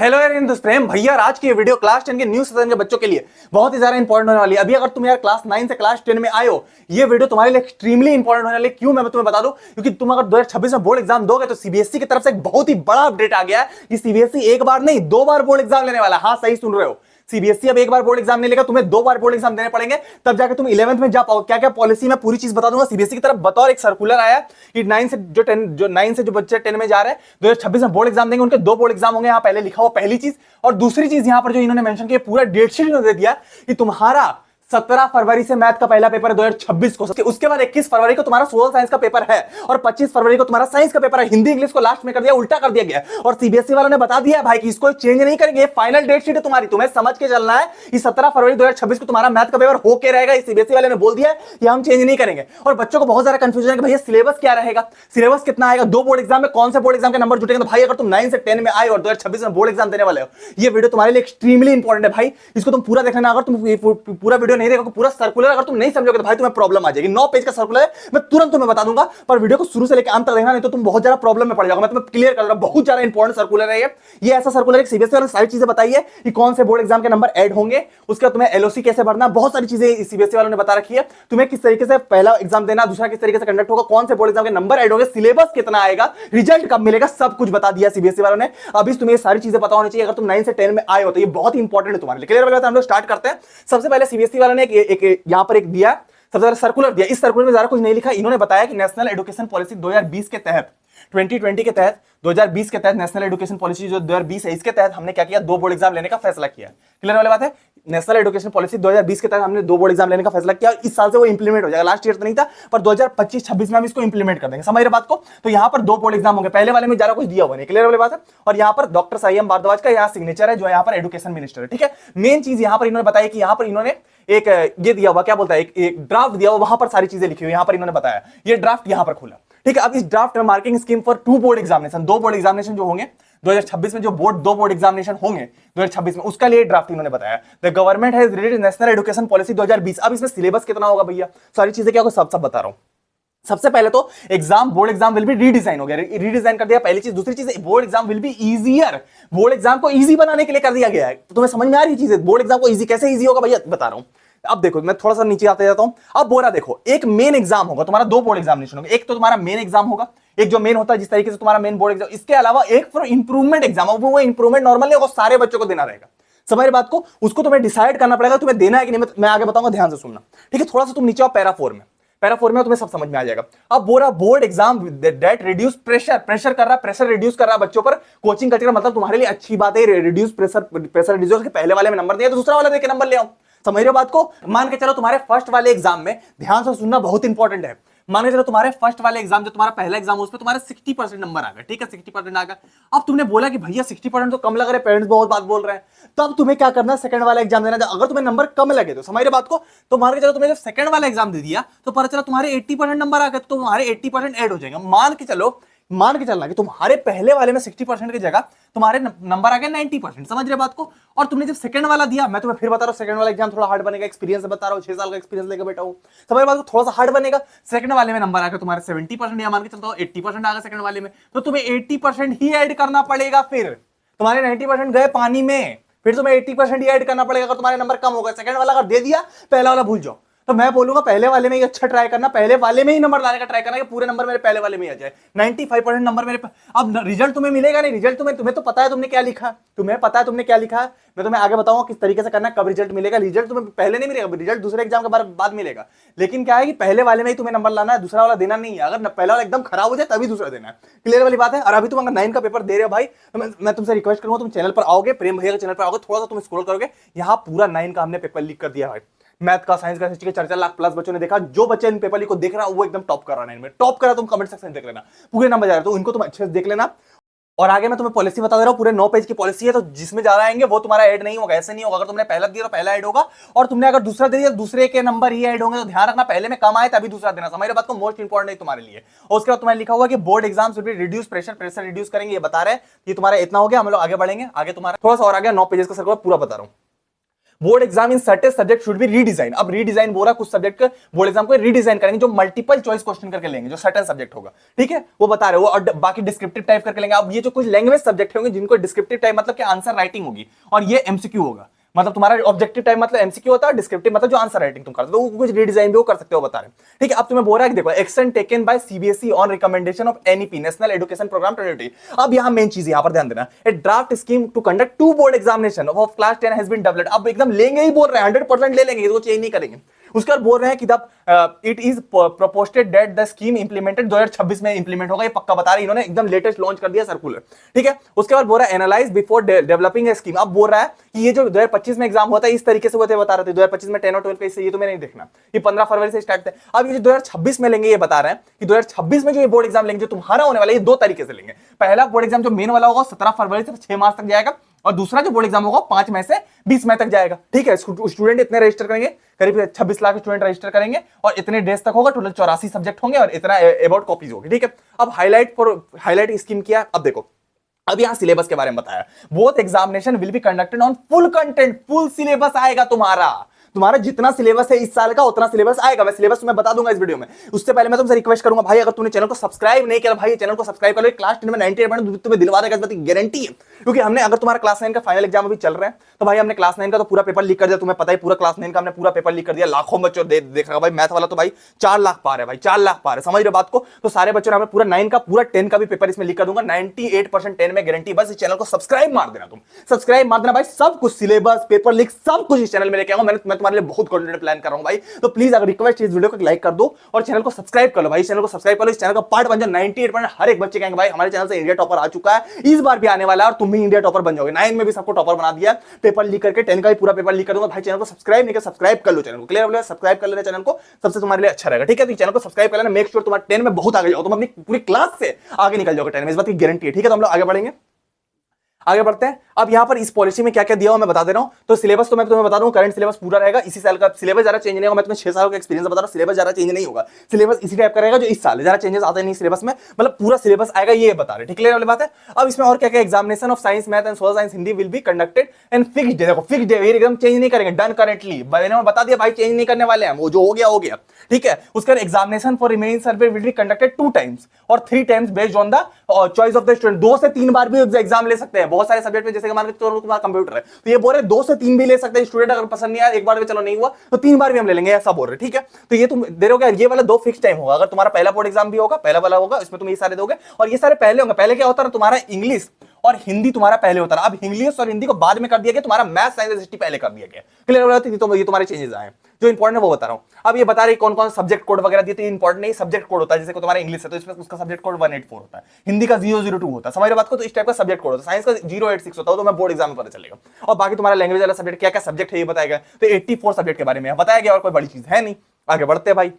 Hello यार दोस्त प्रेम भैया, आज की ये वीडियो क्लास 10 के न्यू सेशन के बच्चों के लिए बहुत ही ज्यादा इंपॉर्टेंट होने वाली है। अभी अगर तुम यार क्लास 9 से क्लास 10 में आए हो, ये वीडियो तुम्हारे लिए एक्सट्रीमली इंपॉर्टेंट होने वाली है। क्यों, मैं तुम्हें बता दूं, क्योंकि तुम अगर 2026 में बोर्ड एग्जाम दोगे तो सीबीएसई की तरफ से एक बहुत ही बड़ा अपडेट आ गया है कि सीबीएसई एक बार नहीं 2 बार बोर्ड एग्जाम लेने वाला है। हाँ, सही सुन रहे हो, सीबीएसई अब एक बार बोर्ड एग्जाम नहीं लेगा, तुम्हें 2 बार बोर्ड एग्जाम देने पड़ेंगे, तब जाके तुम 11th में जा पाओ। क्या क्या पॉलिसी में पूरी चीज बता दूंगा। सीबीएसई की तरफ बतौर एक सर्कुलर आया कि 9 से जो बच्चे 10 में जा रहे हैं 2026 में बोर्ड एग्जाम देंगे, उनके 2 बोर्ड एग्जाम होंगे। यहाँ पहले लिखा हुआ पहली चीज, और दूसरी चीज यहाँ पर जो इन्होंने मेंशन किया, पूरा डेट शीट इन्होंने दे दिया कि तुम्हारा 17 फरवरी से मैथ का पहला पेपर है 2026 को। उसके बाद 21 फरवरी को तुम्हारा सोशल साइंस का पेपर है, और 25 फरवरी को तुम्हारा साइंस का पेपर है। हिंदी इंग्लिश को लास्ट में कर दिया, उल्टा कर दिया गया। और सीबीएसई वालों ने बता दिया है भाई कि इसको चेंज नहीं करेंगे, फाइनल डेट शीट है तुम्हारी, तुम्हें समझ के चलना है कि 17 फरवरी 2026 को तुम्हारा मैथ का पेपर होके रहेगा। सीबीएसई वाले ने बोल दिया कि हम चेंज नहीं करेंगे। और बच्चों को बहुत ज्यादा कंफ्यूजन है कि भैया सिलेबस क्या रहेगा, सिलेबस कितना आएगा, 2 बोर्ड एग्जाम में कौन से बोर्ड एग्जाम के नंबर जुटेंगे। तो भाई अगर तुम 9 से 10 में आए और 2026 में बोर्ड एग्जाम देने वाले हो, ये वीडियो तुम्हारे लिए एक्सट्रीमली इंपॉर्टेंट है भाई। इसको तुम पूरा देखना। अगर तुम पूरा वीडियो नहीं देखोगे, पूरा सर्कुलर अगर तुम नहीं समझोगे तो भाई तुम्हें प्रॉब्लम आ जाएगी। 9 पेज का सर्कुलर है, मैं तुरंत तुम्हें बता दूंगा, पर वीडियो को शुरू से लेकर अंत तक देखना, नहीं तो तुम बहुत ज्यादा प्रॉब्लम में पड़ जाओगे। मैं तुम्हें क्लियर कर रहा हूं, बहुत ज्यादा इंपॉर्टेंट सर्कुलर है ये ऐसा सर्कुलर है सीबीएसई वाले सारी चीजें बताई है कि कौन से बोर्ड एग्जाम के नंबर ऐड होंगे, उसके बाद तुम्हें एलओसी कैसे भरना, बहुत सारी चीजें सीबीएसई वालों ने बता रखी है। तुम्हें किस तरीके से पहला एग्जाम देना, दूसरा किस तरीके से कंडक्ट होगा, कौन से बोर्ड एग्जाम के नंबर ऐड होंगे, सिलेबस कितना आएगा, रिजल्ट कब मिलेगा, सब कुछ बता दिया सीबीएसई वालों ने। अभी तुम्हें सारी चीजें पता होनी चाहिए अगर तुम 9 से 10 में आए हो, तो ये बहुत इंपॉर्टेंट है तुम्हारे लिए। क्लियर वाला हम लोग स्टार्ट करते हैं। सबसे पहले सीबीएसई वालों ने एक यहां पर एक दिया, सबसे ज्यादा सर्कुलर दिया। इस सर्कुलर में ज्यादा कुछ नहीं लिखा। इन्होंने बताया कि नेशनल एजुकेशन पॉलिसी 2020 के तहत, 2020 के तहत, 2020 के तहत नेशनल एजुकेशन पॉलिसी जो 2020 है, इसके तहत हमने क्या किया, 2 बोर्ड एग्जाम लेने का फैसला किया। क्लियर वाली बात है। नेशनल एजुकेशन पॉलिसी 2020 के तहत हमने 2 बोर्ड एग्जाम लेने का फैसला किया, और इस साल से वो इंप्लीमेंट हो जाएगा। लास्ट ईयर तो नहीं था, पर 2025-26 में हम इसको इंप्लीमेंट कर देंगे। समझ रहे बात को। तो यहाँ पर 2 बोर्ड एग्जाम होंगे, पहले वाले में ज्यादा कुछ दिया हुआ नहीं। क्लियर वाली बात है। और यहाँ पर डॉक्टर साईएम भारद्वाज का यहाँ सिग्नेचर है, जो यहाँ पर एजुकेशन मिनिस्टर है। ठीक है। मेन चीज यहाँ पर इन्होंने बताया कि यहाँ पर इन्होंने एक ये दिया हुआ, क्या बोलता है, एक ड्राफ्ट दिया हुआ, वहां पर सारी चीजें लिखी हुई। यहाँ पर इन्होंने बताया ये ड्राफ्ट यहाँ पर खुला। ठीक है। अब इस ड्राफ्ट में marking scheme for 2 board examination, 2 board examination जो होंगे 2026 में, जो 2 बोर्ड एग्जामिनेशन होंगे 2026 में, उसका लिए ड्राफ्ट इन्होंने बताया। The government has released national education policy 2020। अब इसमें सिलेबस कितना होगा भैया, सारी चीजें क्या होगा, सब बता रहा हूं। सबसे पहले तो exam, board exam will be redesign हो गया, रीडिजाइन कर दिया, पहली चीज। दूसरी चीज, board exam will be easier, board exam को इजी बनाने के लिए कर दिया गया है। तो तुम्हें समझ में आ रही चीज है, बोर्ड एग्जाम को इजी कैसे इजी होगा भैया, बता रहा हूं। अब देखो, मैं थोड़ा सा नीचे आते जाता हूं। अब बोरा देखो, एक मेन एग्जाम होगा तुम्हारा, 2 बोर्ड एग्जामिनेशन होगा। एक तो तुम्हारा मेन एग्जाम होगा, एक जो मेन होता है जिस तरीके से तुम्हारा मेन बोर्ड एग्जाम, इसके अलावा एक फॉर इंप्रूवमेंट एग्जाम होगा। वो इंप्रूवमेंट नॉर्मल नहीं होगा, सारे बच्चों को देना रहेगा। समझ रहे बात को। उसको तुम्हें डिसाइड करना पड़ेगा तुम्हें देना है कि नहीं। मैं आगे बताऊंगा, ध्यान से सुनना। ठीक है। थोड़ा सा तुम नीचे आओ, पैरा 4 में। पैरा 4 में तुम्हें सब समझ में आ जाएगा। अब बोरा board exam that reduce pressure, pressure कर रहा है, प्रेशर रिड्यूस कर रहा है बच्चों पर, कोचिंग कल्चर, मतलब तुम्हारे लिए अच्छी बात है। रिड्यूस प्रेशर, प्रेशर रिड्यूस, पहले वाले में नंबर दिया तो दूसरा वाला देके नंबर ले आओ। समझ रहे बात को। मान के चलो तुम्हारे फर्स्ट वाले एग्जाम में, ध्यान से सुनना, बहुत इंपॉर्टेंट है। मान के चलो तुम्हारे फर्स्ट वाले एग्जाम, जो तुम्हारा पहला एग्जाम, उसमें तुम्हारे 60% नंबर आ गए। ठीक है, 60% आ गया। अब तुमने बोला कि भैया 60% तो कम लग रहा है, पेरेंट्स बहुत बात बोल रहे हैं, तो अब तुम्हें क्या करना है, सेकंड वाला एग्जाम देना। अगर तुम्हें नंबर कम लगे तो, समझ रहे बात को, तो मान के चलो तुमने जब सेकंड वाला एग्जाम दे दिया तो पता चला तुम्हारे 80% नंबर आ गए, तो तुम्हारे 80% ऐड हो जाएगा। मान के चलना कि तुम्हारे पहले वाले में 60% की जगह तुम्हारे नंबर आ गए 90%। समझ रहे बात को। और तुमने जब सेकंड वाला दिया, मैं तुम्हें फिर बता रहा हूं, सेकंड वाला एग्जाम थोड़ा हार्ड बनेगा, एक्सपीरियंस बता रहा हूं, 6 साल का एक्सपीरियंस लेकर बैठा हूं। समझ बात को, थोड़ा सा हार्ड बनेगा। सेकंड वाले में नंबर आ गए तुम्हारे 70%, या मान के चलता हूं 80% आ गया सेकंड वाले में, तो तुम्हें 80% ही ऐड करना पड़ेगा। फिर तुम्हारे 90% गए पानी में, फिर तुम्हें 80% ही ऐड करना पड़ेगा अगर तुम्हारे नंबर कम हो गए। सेकंड वाला अगर दे दिया, पहला वाला भूल जाओ। तो मैं बोलूंगा पहले वाले में ही अच्छा ट्राई करना, पहले वाले में ही नंबर लाने का ट्राई करना कि पूरे नंबर मेरे पहले वाले में ही आ जाए, 95% नंबर मेरे। अब रिजल्ट तुम्हें मिलेगा नहीं, रिजल्ट तुम्हें तो पता है तुमने क्या लिखा, तुम्हें पता है तुमने क्या लिखा है। मैं तुम्हें आगे बताऊंगा किस तरीके से करना है, कब रिजल्ट मिलेगा। रिजल्ट तुम्हें पहले नहीं मिलेगा, रिजल्ट दूसरे एग्जाम के बाद मिलेगा। लेकिन क्या है कि पहले वाले में ही तुम्हें नंबर लाना है, दूसरा वाला देना नहीं है। अगर पहला वाला एकदम खराब हो जाए तभी दूसरा देना है। क्लियर वाली बात है। और अभी तुम अगर 9 का पेपर दे रहे हो भाई, तो मैं तुमसे रिक्वेस्ट करूंगा, तुम चैनल पर आओगे, प्रेम भैया के चैनल पर आओगे, थोड़ा सा तुम स्क्रॉल करोगे, यहाँ पूरा 9 का हमने पेपर लीक कर दिया भाई। मैथ का, साइंस का, हिस्ट्री के 4-4 लाख प्लस बच्चों ने देखा। जो बच्चे इन पेपर लीक को देख रहा है वो एकदम टॉप कर रहा है, 9 में टॉप कर रहा है। तुम कमेंट सेक्शन देख लेना, पूरे नंबर जा रहे, तो इनको तुम अच्छे से देख लेना। और आगे मैं तुम्हें पॉलिसी बता दे रहा हूं, पूरे 9 पेज की पॉलिसी है, तो जिसमें ज्यादा आएंगे वो तुम्हारा ऐड नहीं होगा। ऐसे नहीं होगा, अगर तुमने पहला दिया तो पहला ऐड होगा, और तुमने अगर दूसरा दे दिया दूसरे के नंबर ही ऐड होंगे। तो ध्यान रखना, पहले में कम आए तभी दूसरा देना। समझ रहे बात को, मोस्ट इंपॉर्टेंट है तुम्हारे लिए। और उसके बाद तुम्हें लिखा हुआ कि board exams will be reduce pressure, pressure reduce करेंगे, ये बता रहे हैं। ये तुम्हारा इतना हो गया, हम लोग आगे बढ़ेंगे। आगे तुम्हारा थोड़ा सा और आगे 9 पेजेस का सर्कुलर पूरा बता रहा हूं। Board exam in certain subject should be redesign. अब रीडिजाइन बोल रहा कुछ सब्जेक्ट का बोर्ड एग्जाम को रीडिजाइन करेंगे, जो मल्टीपल चॉइस क्वेश्चन करके लेंगे, जो सर्टेन सब्जेक्ट होगा, ठीक है, वो बता रहे हो। और बाकी डिस्क्रिप्टिव टाइप करके लेंगे। अब ये जो कुछ लैंग्वेज सब्जेक्ट होंगे जिनको डिस्क्रिप्टिव टाइप मतलब कि आंसर राइटिंग होगी, और ये एमसीक्यू होगा। मतलब तुम्हारा ऑब्जेक्टिव टाइप मतलब एमसीक्यू होता है, डिस्क्रिप्टिव मतलब जो आंसर राइटिंग तुम करते हो, तो कुछ रीडिजाइन भी वो कर सकते हो, बता रहे हैं, ठीक है। अब तुम्हें बोल रहा है कि देखो, action taken by CBSE on recommendation of NEP national education programme 2020। अब यहां मेन चीज यहां पर ध्यान देना, a draft scheme to conduct 2 board examination of class 10 has been developed. अब एकदम लेंगे ही बोल रहे हैं, 100% ले लेंगे, इसको चेंज नहीं करेंगे। उसके बाद बोल रहे हैं कि it is proposed that the scheme implemented 2026 में इंप्लीमेंट होगा, ये पक्का बता रहे हैं इन्होंने, एकदम लेटेस्ट लॉन्च कर दिया सर्कुलर, ठीक है। उसके बाद बोल रहा है analyse before developing a scheme. अब बोल रहा है कि ये जो 2025 में एग्जाम होता है इस तरीके से होते बता रहे थे, 2025 में 10 और 12 का, इससे ये तुम्हें नहीं देखना, ये 15 फरवरी से स्टार्ट थे। अब ये जो 2026 में लेंगे, ये बता रहे हैं कि 2026 में जो ये बोर्ड एग्जाम लेंगे, जो तुम्हारा होने वाला है, ये 2 तरीके से लेंगे। पहला बोर्ड एग्जाम जो मेन वाला होगा 17 फरवरी से 6 मार्च तक जाएगा, और दूसरा जो बोर्ड एग्जाम होगा 5 मई से 20 मई तक जाएगा, ठीक है। स्टूडेंट इतने रजिस्टर करेंगे, करीब 26 लाख स्टूडेंट रजिस्टर करेंगे, और इतने डेज तक होगा, टोटल 84 सब्जेक्ट होंगे, और इतना अबाउट कॉपीज होगी, ठीक है। अब हाईलाइट स्कीम किया। अब देखो, अब यहां सिलेबस के बारे में बताया, both examination will be conducted on full content, full syllabus आएगा तुम्हारा जितना सिलेबस है इस साल का उतना सिलेबस आएगा। मैं सिलेबस तुम्हें बता दूंगा इस वीडियो में। उससे पहले मैं तुमसे रिक्वेस्ट करूंगा, भाई अगर तूने चैनल को सब्सक्राइब नहीं किया, भाई चैनल को सब्सक्राइब कर लो। क्लास 10 में 98% तुम्हें दिलवा देगा, इस बात की गारंटी है, क्योंकि हमने, अगर तुम्हारा क्लास 9 का फाइनल एग्जाम अभी चल रहा है, तो भाई हमने क्लास 9 का तो पूरा पेपर लीक कर दिया, तुम्हें पता ही, पूरा क्लास 9 का हमने पूरा पेपर लीक कर दिया, लाखों बच्चों देखा भाई। मैथ वाला तो भाई 4 लाख पार है भाई, 4 लाख पार है, समझ रहे बात को। तो सारे बच्चों ने पूरा 9 का पूरा 10 का भी पेपर इसमें लीक कर दूंगा, 98% 10 में गारंटी। बस इस चैनल को सब्सक्राइब मार देना, तुम सब्सक्राइब मार देना भाई, सब कुछ सिलेबस, पेपर लीक, सब कुछ इस चैनल में लेके आऊंगा। मैं तुम्हारे लिए बहुत कंटेंट प्लान कर रहा हूं भाई। तो प्लीज अगर रिक्वेस्ट इस वीडियो को लाइक कर दो और चैनल को सब्सक्राइब कर लो भाई, चैनल को सब्सक्राइब कर लो, इस चैनल का पार्ट बन जाओ। 98% हर एक बच्चे कहेंगे भाई हमारे चैनल से इंडिया टॉपर आ चुका है, इस बार भी आने वाला है, और तुम भी इंडिया टॉपर बन जाओगे। 9 में भी सबको टॉपर बना दिया, पेपर लीक करके 10 का भी पूरा पेपर लीक कर दूंगा भाई। चैनल को सब्सक्राइब नहीं किया, सब्सक्राइब कर लो चैनल को, क्लियर हो गया? सब्सक्राइब कर लेना चैनल को, सबसे तुम्हारे लिए अच्छा रहेगा, ठीक है। तो चैनल को सब्सक्राइब कर लेना, मेक श्योर तुम्हारा 10 में बहुत आगे जाओ, तुम अपनी पूरी क्लास से आगे निकल जाओगे 10 में, इस बात की गारंटी है, ठीक है। तो हम लोग आगे बढ़ेंगे, आगे बढ़ते हैं। अब यहां पर इस पॉलिसी में क्या क्या दिया हुआ मैं बता दे रहा हूं। तो सिलेबस तो मैं तुम्हें बता दूं, करंट सिलेबस पूरा रहेगा, इसी साल का सिलेबस ज्यादा चेंज नहीं होगा। मैं तुम्हें 6 साल का एक्सपीरियंस बता रहा हूं, सिलेबस ज्यादा चेंज नहीं होगा, सिलेबस इसी टाइप का रहेगा जो इस साल, ज्यादा चेंजेस आते नहीं सिलेबस में, मतलब पूरा सिलेबस आएगा, ये बता रहे, ठीक, क्लियर वाली बात है। अब इसमें और क्या क्या, examination of science, math and social science, Hindi will be conducted and fixed day. देखो फिक्स्ड डे, एकदम चेंज नहीं करेंगे, डन करेंटली, मैंने बता दिया भाई, चेंज नहीं करने वाले हैं, वो जो हो गया, ठीक है। उसके बाद examination for remaining subject will be conducted 2 times और 3 times based on the choice of the student. 2 से 3 बार भी एग्जाम ले सकते हैं बहुत सारे सब्जेक्ट में, जैसे मान लो तुम्हारा कंप्यूटर है, तो ये बोल रहे 2 से 3 भी ले सकते हैं स्टूडेंट, अगर पसंद नहीं आया एक बार में, चलो नहीं हुआ तो 3 बार भी हम ले लेंगे, ऐसा बोल रहे, ठीक है। तो ये तुम दे रहे हो, ये वाला 2 फिक्स टाइम होगा। अगर तुम्हारा पहला बोर्ड एग्जाम भी होगा, पहला वाला होगा, इसमें तुम ये सारे दोगे, और ये सारे पहले होंगे। पहले क्या होता है ना, तुम्हारा इंग्लिश और हिंदी तुम्हारा पहले होता है, अब इंग्लिश और हिंदी को बाद में कर दिया गया, तुम्हारा मैथ साइंस हिस्ट्री पहले कर दिया गया, क्लियर हो रहा है। तो ये तुम्हारे चेंजेस आए, जो इंपॉर्टेंट है वो बता रहा हूं। अब ये बता रहे कौन कौन सब्जेक्ट कोड वगैरह दिए, इंपॉर्टेंट नहीं, सब्जेक्ट कोड होता है, जैसे तुम्हारा इंग्लिश है तो इसमें उसका सब्जेक्ट कोड 184 होता है, हिंदी का 002 होता है, समझ रहे बात को। तो इस टाइप का सब्जेक्ट कोड होता है, साइंस का 086 होता है, तो मैं बोर्ड एग्जाम में पता चलेगा। और बाकी तुम्हारा लैंग्वेज वाला सब्जेक्ट क्या क्या सब्जेक्ट है ये बताएगा, तो 84 सब्जेक्ट के बारे में बताया गया, और कोई बड़ी चीज है नहीं। आगे बढ़ते हैं भाई,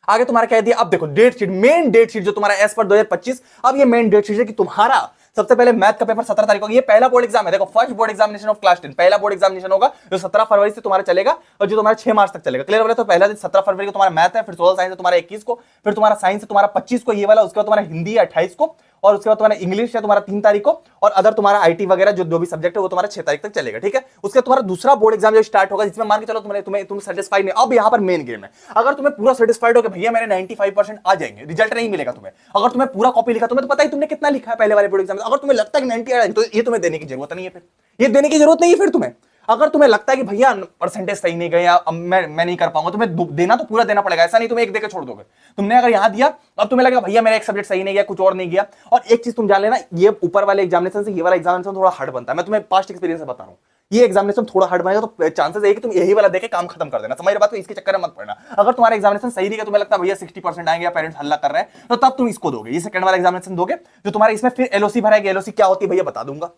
आगे तुम्हारा क्या दिया। अब देखो date sheet, main date sheet जो तुम्हारा एज पर 2025, अब ये मेन डेट शीट है कि तुम्हारा सबसे पहले मैथ का पेपर 17 तारीख को, ये पहला बोर्ड एग्जाम है। देखो first board examination of class 10, पहला बोर्ड एग्जामिनेशन होगा जो 17 फरवरी से तुम्हारा चलेगा, और जो तुम्हारा 6 मार्च तक चलेगा, क्लियर हो गया। तो पहला दिन 17 फरवरी को तुम्हारा मैथ है, फिर सोशल साइंस है तुम्हारा 21 को, फिर तुम्हारा साइंस है तुम्हारा 25 को, ये वाला। उसके बाद तुम्हारा हिंदी है 28 को, और उसके बाद तुम्हारा इंग्लिश है तुम्हारा 3 तारीख को, और अदर तुम्हारा आईटी वगैरह जो भी सब्जेक्ट है वो तुम्हारा 6 तारीख तक चलेगा, ठीक है। उसके बाद तुम्हारा दूसरा बोर्ड एग्जाम जो स्टार्ट होगा, जिसमें मान के चलो तुम सेटिस्फाइड नहीं। अब यहाँ पर मेन गेम है, अगर तुम्हें पूरा सेटिस्फाइड हो कि भैया मेरे 95% आ जाएंगे, रिजल्ट नहीं मिलेगा तुम्हें, अगर तुम्हें पूरा कॉपी लिखा, तुम्हें तो पता ही तुमने कितना लिखा है पहले वाले बोर्ड एग्जाम में, अगर तुम्हें लगता है कि 90 आ जाएंगे, तो ये तुम्हें देने की जरूरत नहीं है, फिर ये देने की जरूरत नहीं है फिर तुम्हें। अगर तुम्हें लगता है कि भैया परसेंटेज सही नहीं गया, अब मैं नहीं कर पाऊंगा, तुम्हें देना तो पूरा देना पड़ेगा, ऐसा नहीं तुम एक देकर छोड़ दोगे। तुमने अगर यहां दिया, अब तुम्हें लगा भैया मेरा एक सब्जेक्ट सही नहीं गया, कुछ और नहीं गया। और एक चीज तुम जान लेना, ये ऊपर वाले एग्जामिनेशन से ये वाला एग्जामिनेशन थोड़ा हार्ड बनता है, मैं तुम्हें पास्ट एक्सपीरियंस से बता रहा हूं, ये एग्जामिनेशन थोड़ा हार्ड बनेगा, तो चांसेस है कि तुम यही वाला देके काम खत्म कर देना, समझ रहे बात को, इसके चक्कर में मत पड़ना। अगर तुम्हारा एग्जामिनेशन सही नहीं है, तुम्हें लगता है भैया 60% आएंगे, पेरेंट्स हल्ला कर रहे हैं, तो तब तुम इसको दोगे, ये सेकंड वाला एग्जामिनेशन दोगे, जो तुम्हारा इसमें फिर एलओसी भराएगी। एलओसी क्या होती है भैया बता दूंगा।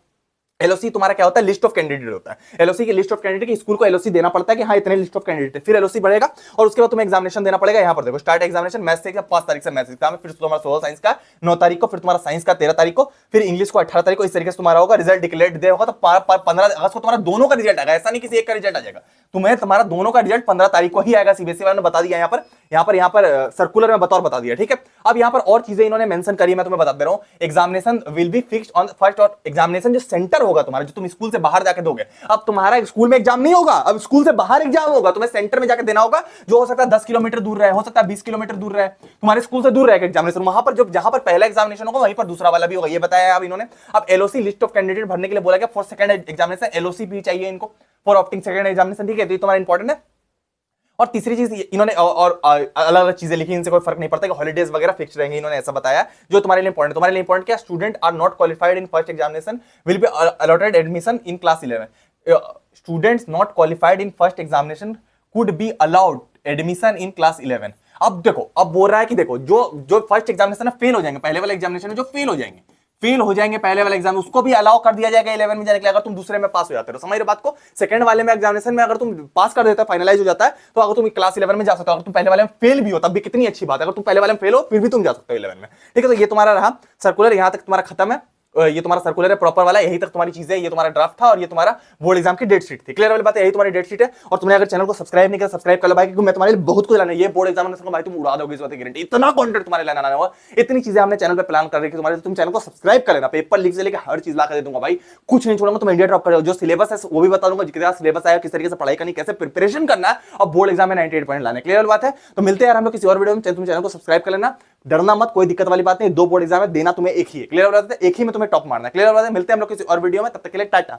एलओसी तुम्हारा क्या होता है, लिस्ट ऑफ कैंडिडेट होता है। एलओसी की लिस्ट ऑफ कैंडिडेट की स्कूल को एलओसी देना पड़ता है कि हाँ इतने लिस्ट ऑफ कैंडिडेट है, फिर एलओसी बढ़ेगा, और उसके बाद तुम्हें एग्जामिनेशन देना पड़ेगा। यहाँ पर देखो स्टार्ट एग्जामिनेशन मैथ्स से 5 तारीख से मैथ्स एग्जाम, फिर तुम्हारा सोशल साइंस का 9 तारीख को, फिर तुम्हारा साइंस का 13 तारीख को, फिर इंग्लिश को 18 तारीख को, इस तरीके से तुम्हारा होगा। रिजल्ट डिक्लेयर दे होगा तो 15 अगस्त को तुम्हारा दोनों का रिजल्ट आएगा, ऐसा नहीं किसी एक का रिजल्ट आ जाएगा, तुम्हें तुम्हारा दोनों का रिजल्ट 15 तारीख को ही आएगा। सीबीएसई वालों ने बता दिया, यहाँ पर सर्कुलर में बतौर बता दिया, ठीक है। अब यहाँ पर और चीजें इन्होंने मेंशन करी, मैं तुम्हें बता दे रहा हूँ। Examination will be fixed on first, और एग्जामिनेशन जो सेंटर होगा तुम्हारा, जो तुम स्कूल से बाहर जाके दोगे। अब तुम्हारा स्कूल में एग्जाम नहीं होगा, अब स्कूल से बाहर एग्जाम होगा, तुम्हें सेंटर में जाकर देना होगा, जो हो सकता है 10 किलोमीटर दूर रहे, हो सकता है 20 किलोमीटर दूर रहे, तुम्हारे स्कूल से दूर रहेगा एग्जामिनेशन। वहां पर जहां पर पहला एग्जामिनेशन होगा वहीं पर दूसरा वाला भी होगा, ये बताया अब इन्होंने। अब एलओसी लिस्ट ऑफ कैंडिडेट भरने के लिए बोला गया फॉर सेकंड एग्जामिनेशन, एलओसी भी चाहिए इनको फॉर ऑप्टिंग सेकंड एग्जामिनेशन, ठीक है, तो ये तुम्हारा इंपॉर्टेंट है। और तीसरी चीज इन्होंने और अलग अलग चीजें लिखी, इनसे कोई फर्क नहीं पड़ता कि हॉलीडेज वगैरह फिक्स रहेंगे, इन्होंने ऐसा बताया जो तुम्हारे लिए इंपॉर्टेंट। तुम्हारे लिए इंपॉर्टेंट क्या, student are not qualified in first examination will be allotted admission in class 11। Students not qualified in first examination could be allowed admission in class 11। अब देखो, अब बोल रहा है कि देखो जो फर्स्ट एग्जामिनेशन में फेल हो जाएंगे, पहले वाले एग्जामिनेशन में जो फेल हो जाएंगे पहले वाले एग्जाम, उसको भी अलाउ कर दिया जाएगा 11 में जाने के लिए, अगर तुम दूसरे में पास हो जाते हो। समझ रहे बात को, सेकंड वाले में एग्जामिनेशन में अगर तुम पास कर देते हो, फाइनलाइज हो जाता है, तो अगर तुम क्लास 11 में जा सकते हो। अगर तुम पहले वाले में फेल भी हो तब भी कितनी अच्छी बात है, अगर तुम पहले वाले में फेल हो फिर भी तुम जा सकते हो 11 में, ठीक है। तो ये तुम्हारा रहा सर्कुलर, यहां तक तुम्हारा खत्म है, ये तुम्हारा सर्कुलर है प्रॉपर वाला, यही तक तुम्हारी चीजें, ये तुम्हारा ड्राफ्ट था और ये तुम्हारा बोर्ड एग्जाम की डेट शीट थी। क्लियर वाली बात है, यही तुम्हारी डेट शीट है। और तुमने अगर चैनल को सब्सक्राइब नहीं किया, सब्सक्राइब कर लो भाई, क्योंकि मैं तुम्हारे लिए बहुत कुछ लाना है। ये बोर्ड एग्जामिनेशन को भाई तुम उड़ा दोगे, इस बात की गारंटी, इतना कंटेंट तुम्हारे लाना होगा, इतनी चीजें हमने चैनल पे प्लान कर रही है तुम्हारे, तुम चैनल को सब्सक्राइब कर लेना, पेपर लीक से लेकर हर चीज ला कर दे दूंगा भाई, कुछ नहीं छोड़ूंगा। तुम इंडिया टॉप कर, जो सिलेबस है वो भी बता दूंगा, कितना सिलेबस आया, किस तरीके से पढ़ाई करनी, कैसे प्रिपरेशन करना है, और बोर्ड एग्जाम में 98 पॉइंट लाने। क्लियर बात है, तो मिलते हैं यार हम लोग किसी और वीडियो में। तुम चैनल को सब्सक्राइब कर लेना, डरना मत, कोई दिक्कत वाली बात नहीं, 2 बोर्ड एग्जाम है, देना तुम्हें एक ही है। क्लियर बात है, एक ही में तुम्हें टॉप मारना है। क्लियर बात है, मिलते हैं हम लोग किसी और वीडियो में, तब तक के लिए टाटा।